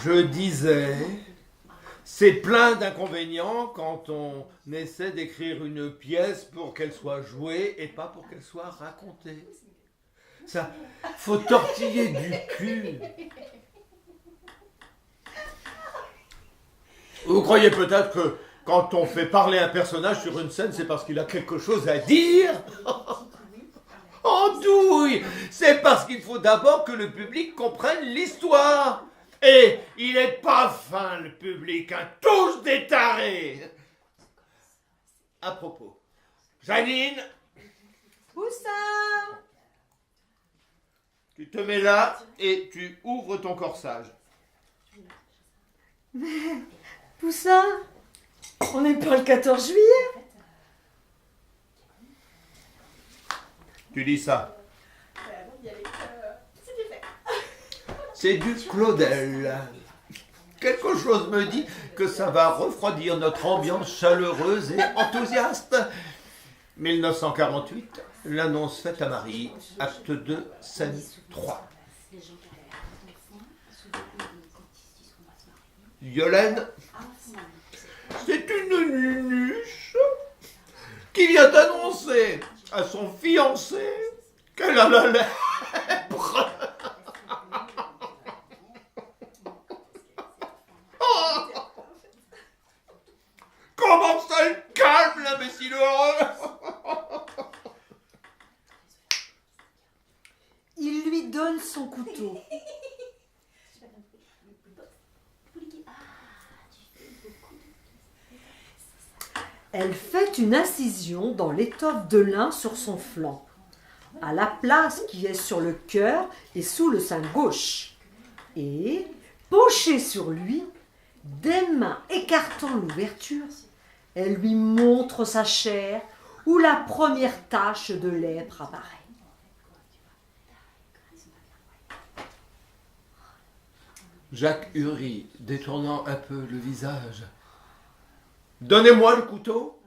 Je disais, c'est plein d'inconvénients quand on essaie d'écrire une pièce pour qu'elle soit jouée et pas pour qu'elle soit racontée. Ça, faut tortiller du cul. Vous croyez peut-être que quand on fait parler un personnage sur une scène, c'est parce qu'il a quelque chose à dire? Oh douille! C'est parce qu'il faut d'abord que le public comprenne l'histoire. Et il est pas fin, le public, hein, tous des tarés. À propos, Janine, Poussin! tu te mets là et tu ouvres ton corsage. Poussin, on n'est pas le 14 juillet? Tu dis ça. C'est du Claudel. Quelque chose me dit que ça va refroidir notre ambiance chaleureuse et enthousiaste. 1948, l'annonce faite à Marie, acte 2, scène 3. Yolène, c'est une nunuche qui vient d'annoncer à son fiancé qu'elle a la lèpre. Comment ça le calme, l'imbécile heureux? Il lui donne son couteau. Elle fait une incision dans l'étoffe de lin sur son flanc, à la place qui est sur le cœur et sous le sein gauche. Et, penchée sur lui, des mains écartant l'ouverture, elle lui montre sa chair où la première tache de lèpre apparaît. Jacques Uri, détournant un peu le visage. Donnez-moi le couteau.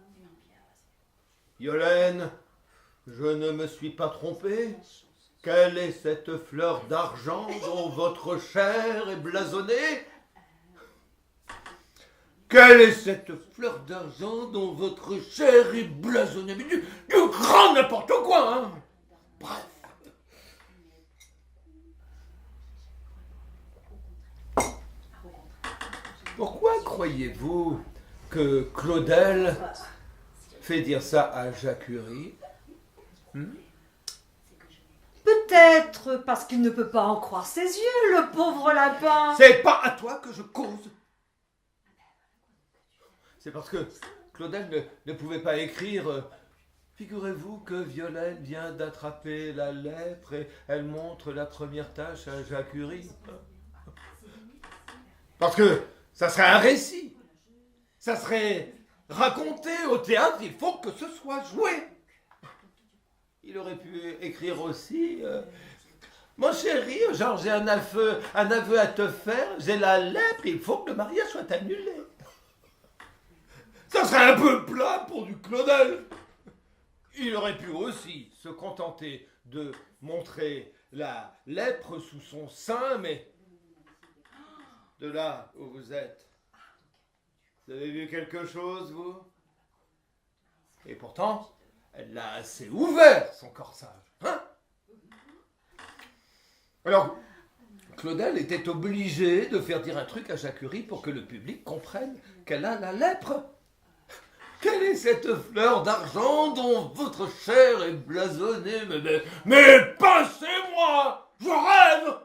Yolène, je ne me suis pas trompé. Quelle est cette fleur d'argent dont votre chair est blasonnée? Quelle est cette fleur d'argent dont votre chair est blasonnée? Mais du grand n'importe quoi, hein. Bref. Pourquoi croyez-vous que Claudel fait dire ça à Jacques Uri? Peut-être parce qu'il ne peut pas en croire ses yeux, le pauvre lapin. C'est pas à toi que je cause. C'est parce que Claudel ne pouvait pas écrire. Figurez-vous que Violaine vient d'attraper la lèpre et elle montre la première tâche à Jacques Uri. Parce que ça serait un récit. Ça serait raconté au théâtre. Il faut que ce soit joué. Il aurait pu écrire aussi. Mon chéri, genre j'ai un aveu à te faire. J'ai la lèpre. Il faut que le mariage soit annulé. Ça serait un peu plat pour du Claudel. Il aurait pu aussi se contenter de montrer la lèpre sous son sein, mais de là où vous êtes, vous avez vu quelque chose, vous? Et pourtant, elle l'a assez ouvert, son corsage. Hein? Alors, Claudel était obligé de faire dire un truc à Jacques Uri pour que le public comprenne qu'elle a la lèpre. Quelle est cette fleur d'argent dont votre chair est blasonnée? Mais passez-moi! Je rêve!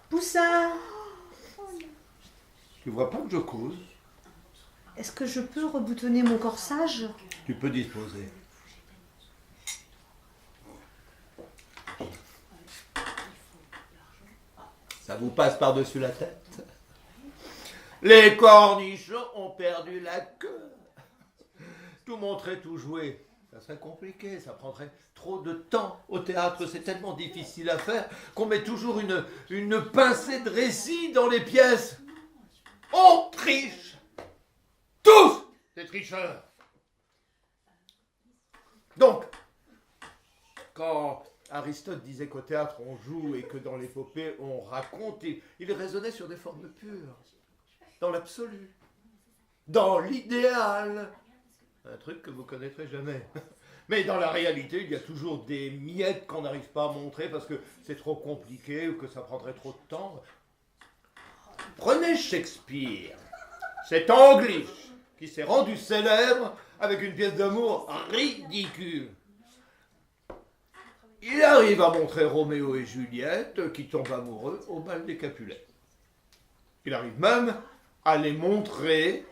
Poussin, Tu vois pas que je cause? est-ce que je peux reboutonner mon corsage? Tu peux disposer. Ça vous passe par-dessus la tête? Les cornichons ont perdu la queue. Tout montrer, tout jouer, ça serait compliqué, ça prendrait trop de temps au théâtre, c'est tellement difficile à faire qu'on met toujours une pincée de récit dans les pièces. On triche tous. des tricheurs. Donc, quand Aristote disait qu'au théâtre on joue et que dans l'épopée on raconte, il raisonnait sur des formes pures, dans l'absolu, dans l'idéal. Un truc que vous connaîtrez jamais. Mais dans la réalité, il y a toujours des miettes qu'on n'arrive pas à montrer parce que c'est trop compliqué ou que ça prendrait trop de temps. Prenez Shakespeare, cet Anglish qui s'est rendu célèbre avec une pièce d'amour ridicule. Il arrive à montrer Roméo et Juliette qui tombent amoureux au bal des Capulets. Il arrive même à les montrer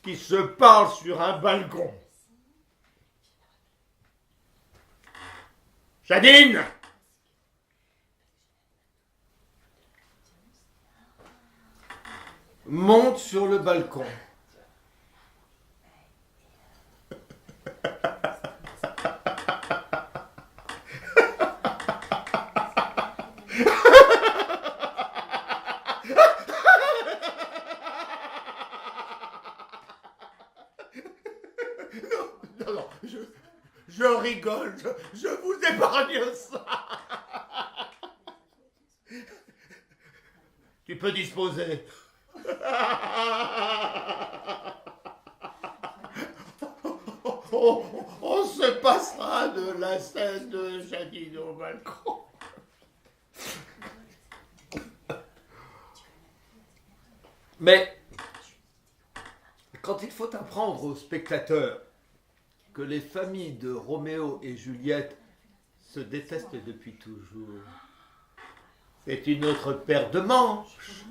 qui se parlent sur un balcon. Jadine! Monte sur le balcon. Non, je rigole, je vous épargne ça. Tu peux disposer. On se passera de la scène de Jadine au balcon. Mais quand il faut apprendre aux spectateurs que les familles de Roméo et Juliette se détestent depuis toujours, c'est une autre paire de manches.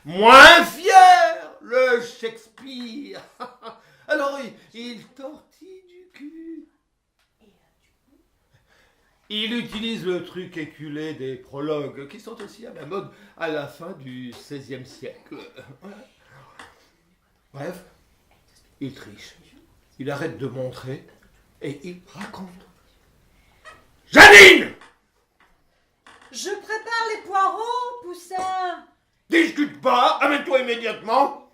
Moins fier, le Shakespeare. Alors il tortille du cul. Il utilise le truc éculé des prologues, qui sont aussi à la mode à la fin du XVIe siècle. Bref, il triche. Il arrête de montrer et il raconte. Janine! Je prépare les poireaux, Poussin. Discute pas, amène-toi immédiatement.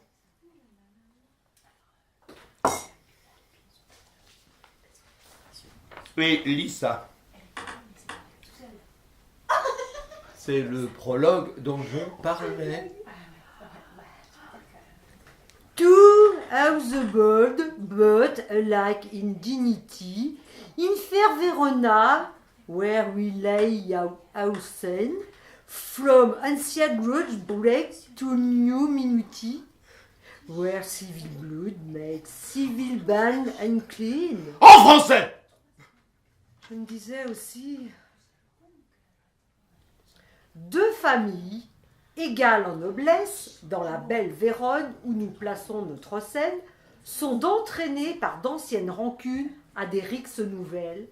Et lis ça. C'est le prologue dont je parlais. Two of the bold, but alike in dignity, in fair Verona, where we lay housen, from ancient grudge break to new minuity, where civil blood makes civil ban unclean. En français! Je me disais aussi, deux familles égales en noblesse, dans la belle Vérone où nous plaçons notre scène, sont d'entraîner par d'anciennes rancunes à des rixes nouvelles,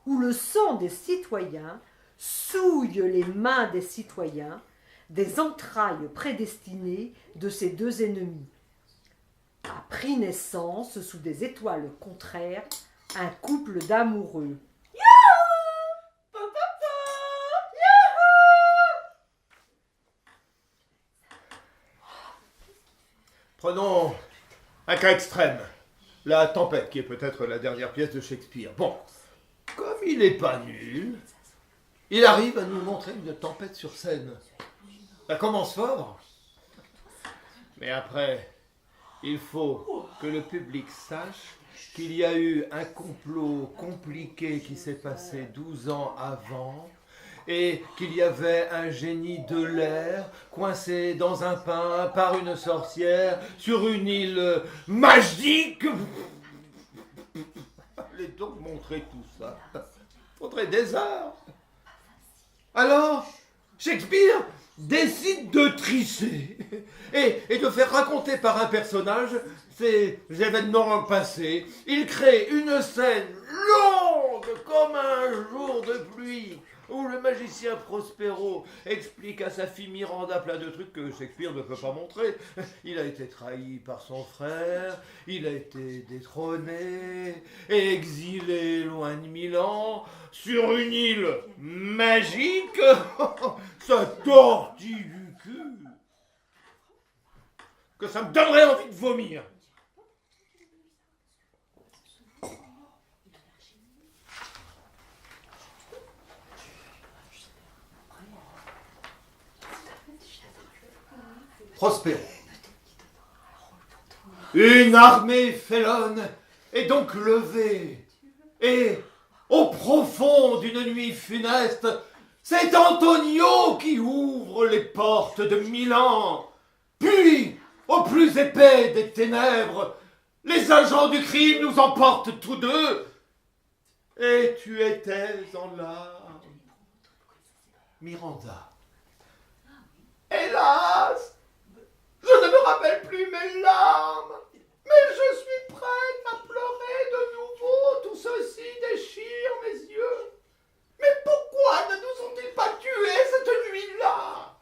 où le sang des citoyens souille les mains des citoyens, des entrailles prédestinées de ces deux ennemis. A pris naissance sous des étoiles contraires un couple d'amoureux. Prenons un cas extrême, La Tempête, qui est peut-être la dernière pièce de Shakespeare. Bon, comme il n'est pas nul, il arrive à nous montrer une tempête sur scène. Ça commence fort, mais après, il faut que le public sache qu'il y a eu un complot compliqué qui s'est passé 12 ans avant, et qu'il y avait un génie de l'air coincé dans un pain par une sorcière sur une île magique. Allez donc montrer tout ça. Faudrait des heures. Alors, Shakespeare décide de tricher et de faire raconter par un personnage ces événements passés. Il crée une scène longue comme un jour de pluie, où le magicien Prospero explique à sa fille Miranda plein de trucs que Shakespeare ne peut pas montrer. Il a été trahi par son frère, il a été détrôné, exilé loin de Milan, sur une île magique. Ça tortille du cul, que ça me donnerait envie de vomir. prospérons. Une armée félonne est donc levée, et au profond d'une nuit funeste, c'est Antonio qui ouvre les portes de Milan. Puis, au plus épais des ténèbres, les agents du crime nous emportent tous deux. Et tu étais en larmes, Miranda. Hélas, je ne me rappelle plus mes larmes, mais je suis prête à pleurer de nouveau. Tout ceci déchire mes yeux. Mais pourquoi ne nous ont-ils pas tués cette nuit-là?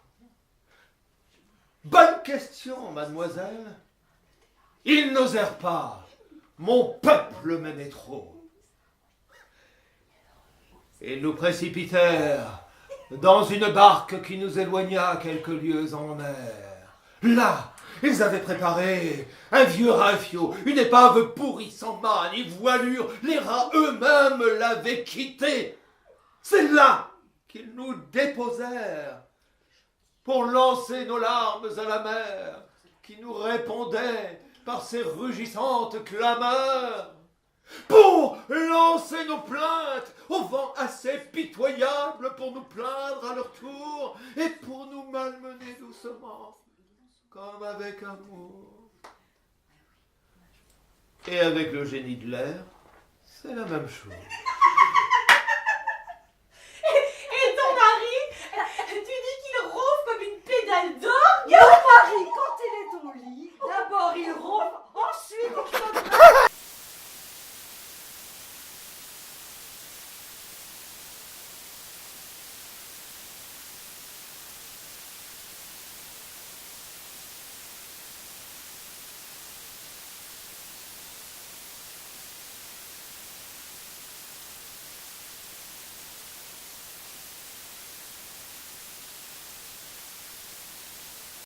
Bonne question, mademoiselle. Ils n'osèrent pas. Mon peuple m'aimait trop. Ils nous précipitèrent dans une barque qui nous éloigna quelques lieues en mer. Là, ils avaient préparé un vieux rafio, une épave pourrie sans mât ni voilure. Les rats eux-mêmes l'avaient quitté. C'est là qu'ils nous déposèrent pour lancer nos larmes à la mer, qui nous répondait par ses rugissantes clameurs, pour lancer nos plaintes au vent assez pitoyable pour nous plaindre à leur tour et pour nous malmener doucement, comme avec amour. Et avec le génie de l'air, c'est la même chose.